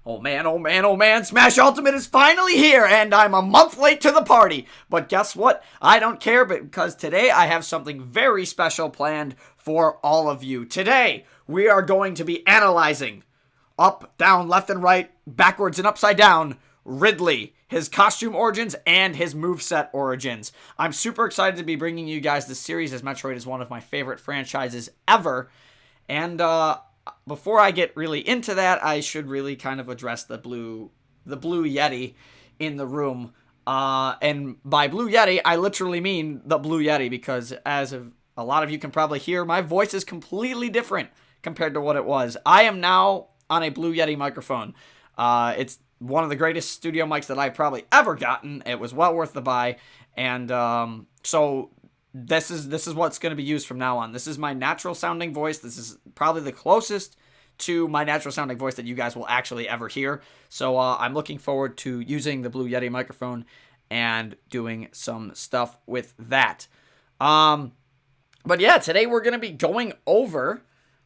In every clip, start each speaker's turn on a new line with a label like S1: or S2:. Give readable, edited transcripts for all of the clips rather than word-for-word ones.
S1: Oh man, oh man, oh man, Smash Ultimate is finally here, and I'm a month late to the party. But guess what? I don't care, because today I have something very special planned for all of you. Today, we are going to be analyzing up, down, left, and right, backwards, and upside down Ridley, his costume origins, and his moveset origins. I'm super excited to be bringing you guys this series, as Metroid is one of my favorite franchises ever. And before I get really into that, I should really kind of address the blue Yeti in the room. And by Blue Yeti, I literally mean the Blue Yeti, because as a lot of you can probably hear, my voice is completely different compared to what it was. I am now on a Blue Yeti microphone. It's one of the greatest studio mics that I've probably ever gotten. It was well worth the buy. And so this is what's going to be used from now on. This is my natural sounding voice. This is probably the closest to my natural sounding voice that you guys will actually ever hear. So I'm looking forward to using the Blue Yeti microphone and doing some stuff with that. But yeah, today we're going to be going over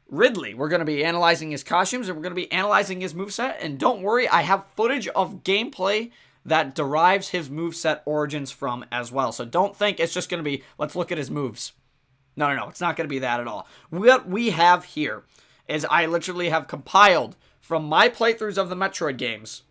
S1: Ridley. We're going to be analyzing his costumes, and we're going to be analyzing his moveset. And don't worry, I have footage of gameplay that derives his moveset origins from as well. So don't think it's just going to be, let's look at his moves. No, it's not going to be that at all. What we have here is I literally have compiled from my playthroughs of the Metroid games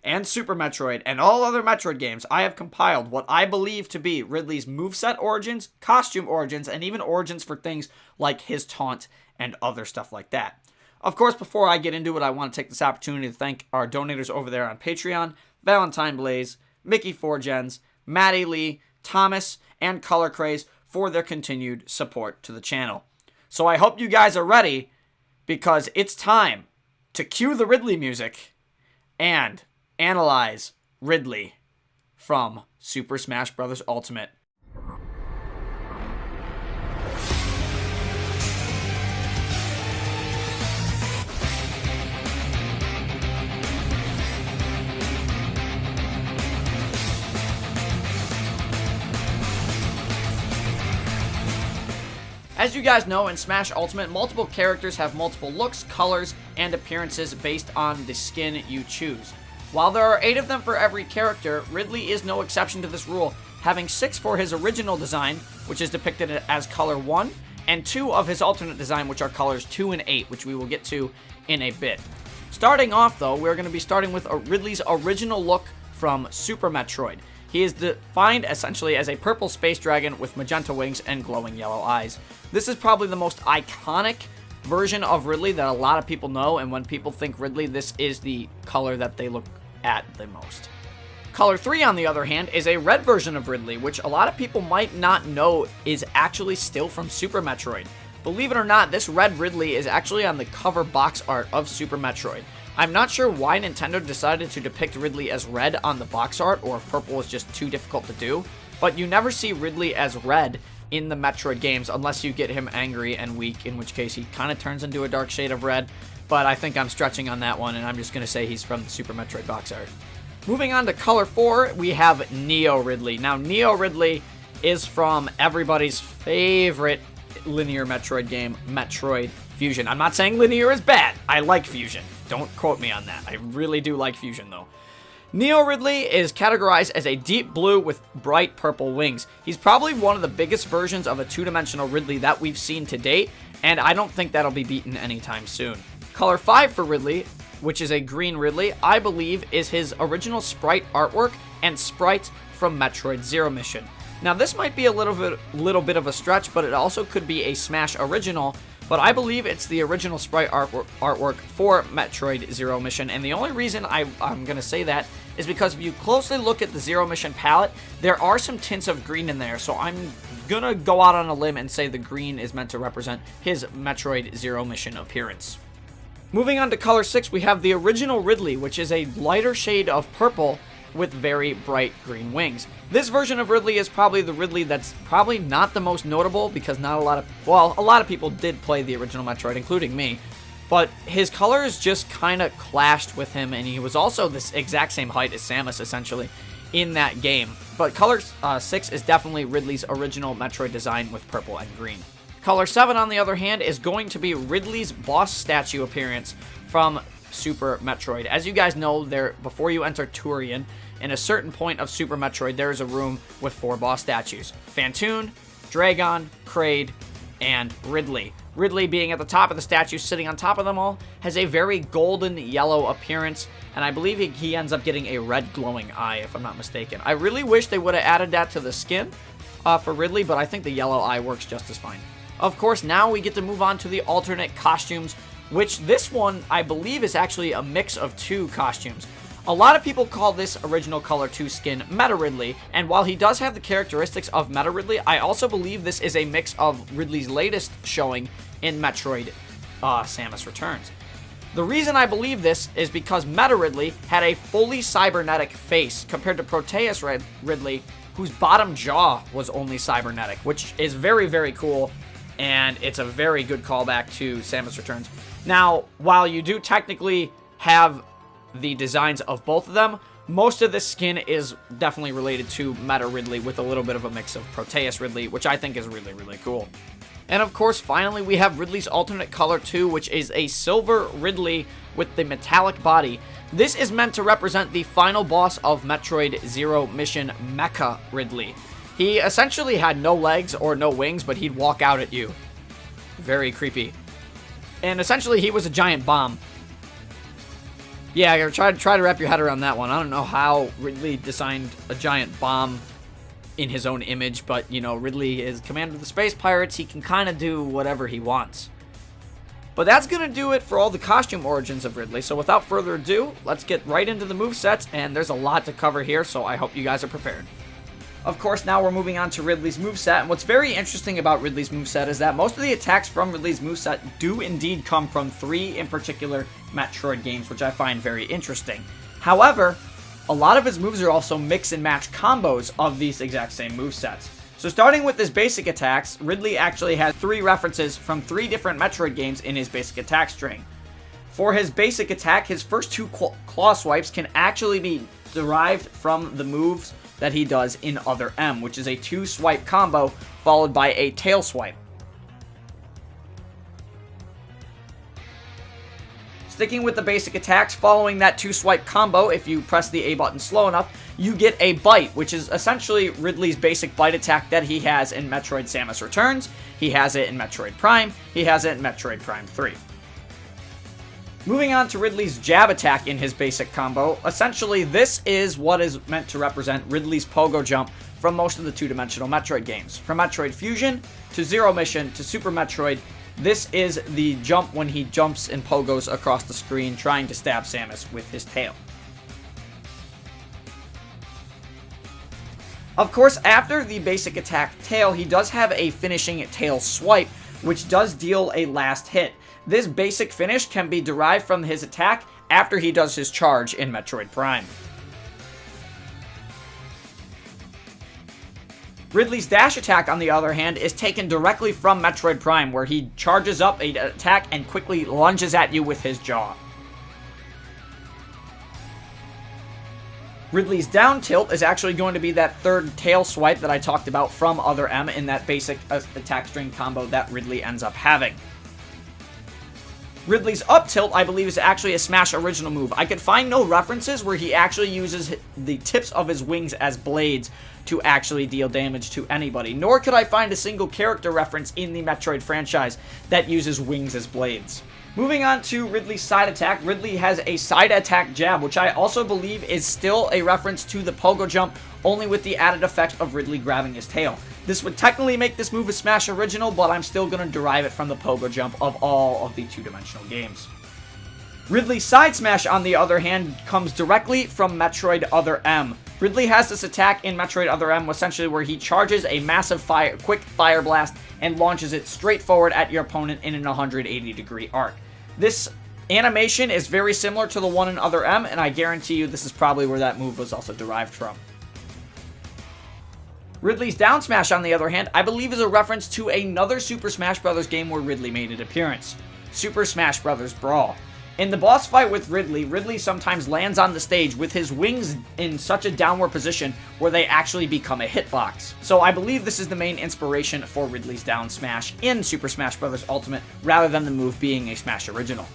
S1: and Super Metroid and all other Metroid games. I have compiled what I believe to be Ridley's moveset origins, costume origins, and even origins for things like his taunt and other stuff like that. Of course, before I get into it, I want to take this opportunity to thank our donators over there on Patreon: Valentine Blaze, MickeyPhorGens, MaddiLeigh, Thomas, and Color Craze for their continued support to the channel. So I hope you guys are ready, because it's time to cue the Ridley music and analyze Ridley from Super Smash Bros. Ultimate. As you guys know, in Smash Ultimate, multiple characters have multiple looks, colors, and appearances based on the skin you choose. While there are 8 of them for every character, Ridley is no exception to this rule, having 6 for his original design, which is depicted as color 1, and 2 of his alternate design, which are colors 2 and 8, which we will get to in a bit. Starting off, though, we're going to be starting with Ridley's original look from Super Metroid. He is defined essentially as a purple space dragon with magenta wings and glowing yellow eyes. This is probably the most iconic version of Ridley that a lot of people know, and when people think Ridley, this is the color that they look at the most. Color 3, on the other hand, is a red version of Ridley, which a lot of people might not know is actually still from Super Metroid. Believe it or not, this red Ridley is actually on the cover box art of Super Metroid. I'm not sure why Nintendo decided to depict Ridley as red on the box art, or if purple was just too difficult to do, but you never see Ridley as red in the Metroid games unless you get him angry and weak, in which case he kind of turns into a dark shade of red, but I think I'm stretching on that one, and I'm just going to say he's from the Super Metroid box art. Moving on to color 4, we have Neo Ridley. Now, Neo Ridley is from everybody's favorite linear Metroid game, Metroid Fusion. I'm not saying linear is bad. I like Fusion. Don't quote me on that. I really do like Fusion, though. Neo Ridley is categorized as a deep blue with bright purple wings. He's probably one of the biggest versions of a two-dimensional Ridley that we've seen to date, and I don't think that'll be beaten anytime soon. Color 5 for Ridley, which is a green Ridley, I believe is his original sprite artwork and sprites from Metroid Zero Mission. Now, this might be a little bit of a stretch, but it also could be a Smash original, but I believe it's the original sprite artwork for Metroid Zero Mission, and the only reason I'm going to say that is because if you closely look at the Zero Mission palette, there are some tints of green in there, so I'm going to go out on a limb and say the green is meant to represent his Metroid Zero Mission appearance. Moving on to color 6, we have the original Ridley, which is a lighter shade of purple with very bright green wings. This version of Ridley is probably the Ridley that's probably not the most notable, because not a lot of people did play the original Metroid, including me, but his colors just kind of clashed with him, and he was also this exact same height as Samus, essentially, in that game. But color 6 is definitely Ridley's original Metroid design with purple and green. Color 7, on the other hand, is going to be Ridley's boss statue appearance from Super Metroid. As you guys know, before you enter Turian, in a certain point of Super Metroid, there is a room with 4 boss statues. Phantoon, Dragon, Kraid, and Ridley. Ridley, being at the top of the statue, sitting on top of them all, has a very golden yellow appearance, and I believe he ends up getting a red glowing eye, if I'm not mistaken. I really wish they would have added that to the skin for Ridley, but I think the yellow eye works just as fine. Of course, now we get to move on to the alternate costumes, which this one, I believe, is actually a mix of 2 costumes. A lot of people call this original Color 2 skin Meta Ridley, and while he does have the characteristics of Meta Ridley, I also believe this is a mix of Ridley's latest showing in Metroid Samus Returns. The reason I believe this is because Meta Ridley had a fully cybernetic face compared to Proteus Ridley, whose bottom jaw was only cybernetic, which is very, very cool, and it's a very good callback to Samus Returns. Now, while you do technically have the designs of both of them, most of this skin is definitely related to Meta Ridley with a little bit of a mix of Proteus Ridley, which I think is really, really cool. And of course, finally, we have Ridley's alternate color 2, which is a silver Ridley with the metallic body. This is meant to represent the final boss of Metroid Zero Mission, Mecha Ridley. He essentially had no legs or no wings, but he'd walk out at you. Very creepy. And essentially, he was a giant bomb. Yeah, try to wrap your head around that one. I don't know how Ridley designed a giant bomb in his own image, but, you know, Ridley is commander of the Space Pirates. He can kind of do whatever he wants. But that's going to do it for all the costume origins of Ridley. So without further ado, let's get right into the movesets, and there's a lot to cover here, so I hope you guys are prepared. Of course, now we're moving on to Ridley's moveset, and what's very interesting about Ridley's moveset is that most of the attacks from Ridley's moveset do indeed come from 3 in particular Metroid games, which I find very interesting. However, a lot of his moves are also mix and match combos of these exact same movesets. So starting with his basic attacks, Ridley actually has 3 references from 3 different Metroid games in his basic attack string. For his basic attack, his first 2 claw swipes can actually be derived from the moves that he does in Other M, which is a 2-swipe combo followed by a tail swipe. Sticking with the basic attacks, following that 2-swipe combo, if you press the A button slow enough, you get a bite, which is essentially Ridley's basic bite attack that he has in Metroid Samus Returns. He has it in Metroid Prime. He has it in Metroid Prime 3. Moving on to Ridley's jab attack in his basic combo, essentially this is what is meant to represent Ridley's pogo jump from most of the 2-dimensional Metroid games. From Metroid Fusion to Zero Mission to Super Metroid, this is the jump when he jumps and pogos across the screen trying to stab Samus with his tail. Of course, after the basic attack tail, he does have a finishing tail swipe, which does deal a last hit. This basic finish can be derived from his attack after he does his charge in Metroid Prime. Ridley's dash attack, on the other hand, is taken directly from Metroid Prime, where he charges up an attack and quickly lunges at you with his jaw. Ridley's down tilt is actually going to be that 3rd tail swipe that I talked about from Other M in that basic attack string combo that Ridley ends up having. Ridley's up tilt, I believe, is actually a Smash original move. I could find no references where he actually uses the tips of his wings as blades to actually deal damage to anybody, nor could I find a single character reference in the Metroid franchise that uses wings as blades. Moving on to Ridley's side attack, Ridley has a side attack jab, which I also believe is still a reference to the pogo jump, only with the added effect of Ridley grabbing his tail. This would technically make this move a Smash original, but I'm still going to derive it from the pogo jump of all of the 2-dimensional games. Ridley's side smash, on the other hand, comes directly from Metroid Other M. Ridley has this attack in Metroid Other M, essentially where he charges a massive quick fire blast and launches it straight forward at your opponent in an 180-degree arc. This animation is very similar to the one in Other M, and I guarantee you this is probably where that move was also derived from. Ridley's down smash, on the other hand, I believe is a reference to another Super Smash Bros. Game where Ridley made an appearance, Super Smash Bros. Brawl. In the boss fight with Ridley, Ridley sometimes lands on the stage with his wings in such a downward position where they actually become a hitbox. So I believe this is the main inspiration for Ridley's down smash in Super Smash Bros. Ultimate, rather than the move being a Smash original.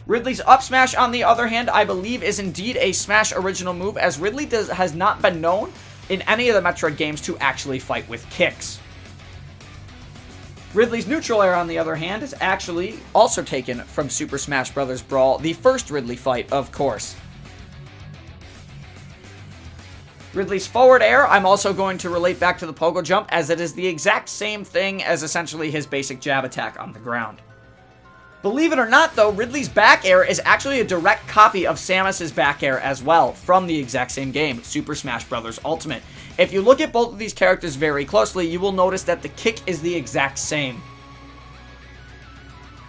S1: Ridley's up smash, on the other hand, I believe is indeed a Smash original move, as Ridley has not been known in any of the Metroid games to actually fight with kicks. Ridley's neutral air, on the other hand, is actually also taken from Super Smash Bros. Brawl, the first Ridley fight, of course. Ridley's forward air, I'm also going to relate back to the pogo jump, as it is the exact same thing as essentially his basic jab attack on the ground. Believe it or not, though, Ridley's back air is actually a direct copy of Samus's back air as well, from the exact same game, Super Smash Bros. Ultimate. If you look at both of these characters very closely, you will notice that the kick is the exact same.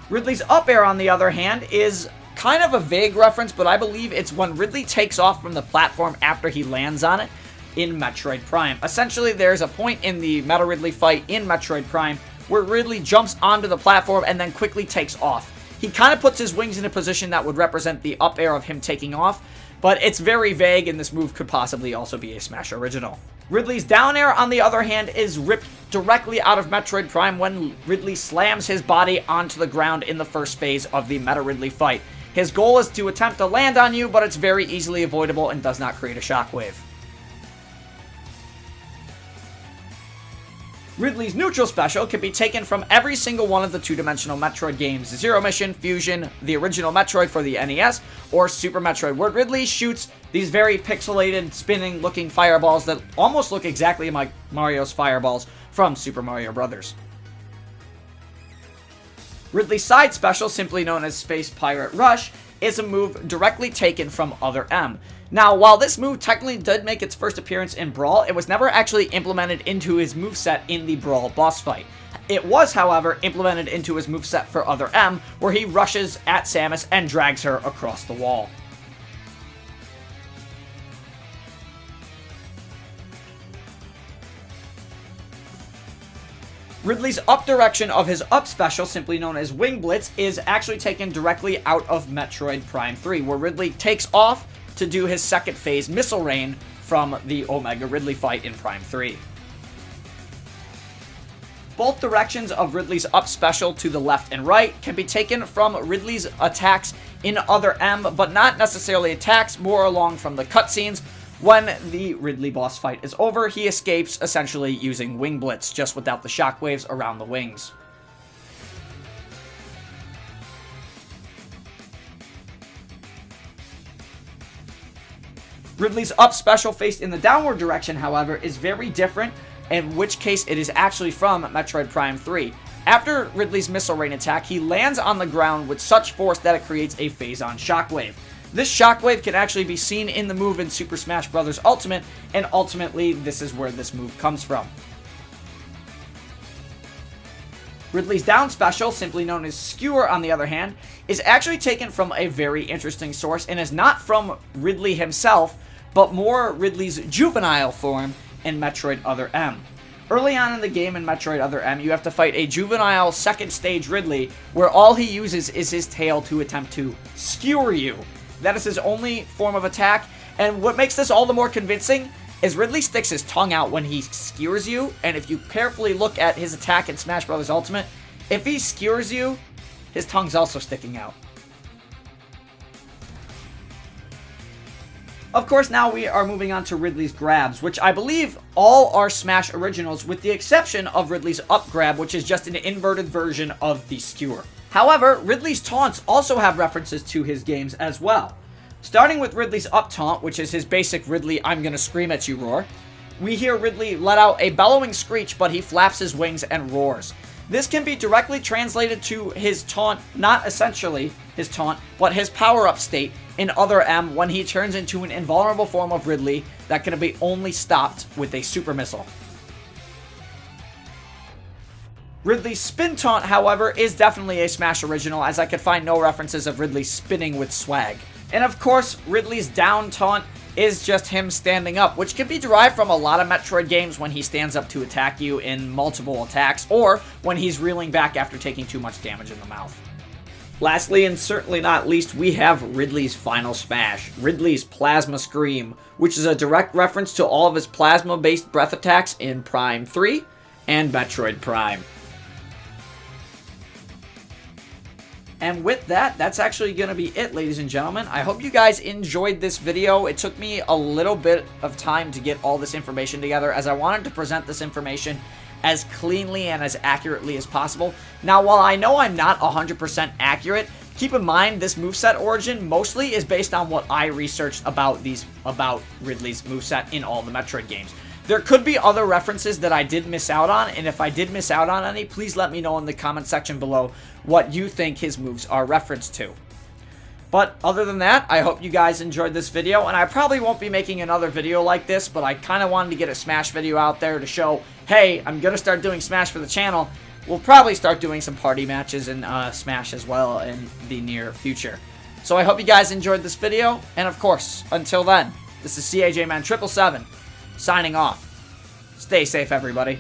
S1: Ridley's up air, on the other hand, is kind of a vague reference, but I believe it's when Ridley takes off from the platform after he lands on it in Metroid Prime. Essentially, there's a point in the Meta Ridley fight in Metroid Prime where Ridley jumps onto the platform and then quickly takes off. He kind of puts his wings in a position that would represent the up air of him taking off, but it's very vague, and this move could possibly also be a Smash original. Ridley's down air, on the other hand, is ripped directly out of Metroid Prime when Ridley slams his body onto the ground in the first phase of the Meta Ridley fight. His goal is to attempt to land on you, but it's very easily avoidable and does not create a shockwave. Ridley's neutral special can be taken from every single one of the two-dimensional Metroid games, Zero Mission, Fusion, the original Metroid for the NES, or Super Metroid, where Ridley shoots these very pixelated, spinning-looking fireballs that almost look exactly like Mario's fireballs from Super Mario Bros. Ridley's side special, simply known as Space Pirate Rush, is a move directly taken from Other M. Now, while this move technically did make its first appearance in Brawl, it was never actually implemented into his moveset in the Brawl boss fight. It was, however, implemented into his moveset for Other M, where he rushes at Samus and drags her across the wall. Ridley's up direction of his up special, simply known as Wing Blitz, is actually taken directly out of Metroid Prime 3, where Ridley takes off to do his second phase Missile Rain from the Omega Ridley fight in Prime 3. Both directions of Ridley's up special to the left and right can be taken from Ridley's attacks in Other M, but not necessarily attacks, more along from the cutscenes. When the Ridley boss fight is over, he escapes essentially using Wing Blitz, just without the shockwaves around the wings. Ridley's up special faced in the downward direction, however, is very different, in which case it is actually from Metroid Prime 3. After Ridley's Missile Rain attack, he lands on the ground with such force that it creates a phase-on shockwave. This shockwave can actually be seen in the move in Super Smash Bros. Ultimate, and ultimately, this is where this move comes from. Ridley's down special, simply known as Skewer, on the other hand, is actually taken from a very interesting source and is not from Ridley himself, but more Ridley's juvenile form in Metroid Other M. Early on in the game in Metroid Other M, you have to fight a juvenile second stage Ridley, where all he uses is his tail to attempt to skewer you. That is his only form of attack, and what makes this all the more convincing is Ridley sticks his tongue out when he skewers you, and if you carefully look at his attack in Smash Bros. Ultimate, if he skewers you, his tongue's also sticking out. Of course, now we are moving on to Ridley's grabs, which I believe all are Smash originals, with the exception of Ridley's up grab, which is just an inverted version of the skewer. However, Ridley's taunts also have references to his games as well. Starting with Ridley's up taunt, which is his basic Ridley "I'm gonna scream at you" roar, we hear Ridley let out a bellowing screech, but he flaps his wings and roars. This can be directly translated to his taunt, not essentially his taunt, but his power-up state in Other M when he turns into an invulnerable form of Ridley that can be only stopped with a super missile. Ridley's spin taunt, however, is definitely a Smash original, as I could find no references of Ridley spinning with swag. And of course, Ridley's down taunt is just him standing up, which can be derived from a lot of Metroid games when he stands up to attack you in multiple attacks, or when he's reeling back after taking too much damage in the mouth. Lastly, and certainly not least, we have Ridley's final smash, Ridley's Plasma Scream, which is a direct reference to all of his plasma-based breath attacks in Prime 3 and Metroid Prime. And with that, that's actually going to be it, ladies and gentlemen. I hope you guys enjoyed this video. It took me a little bit of time to get all this information together, as I wanted to present this information as cleanly and as accurately as possible. Now, while I know I'm not 100% accurate, keep in mind this moveset origin mostly is based on what I researched about Ridley's moveset in all the Metroid games. There could be other references that I did miss out on, and if I did miss out on any, please let me know in the comment section below what you think his moves are referenced to. But other than that, I hope you guys enjoyed this video, and I probably won't be making another video like this, but I kind of wanted to get a Smash video out there to show, hey, I'm going to start doing Smash for the channel. We'll probably start doing some party matches in Smash as well in the near future. So I hope you guys enjoyed this video, and of course, until then, this is CAJman777, signing off. Stay safe, everybody.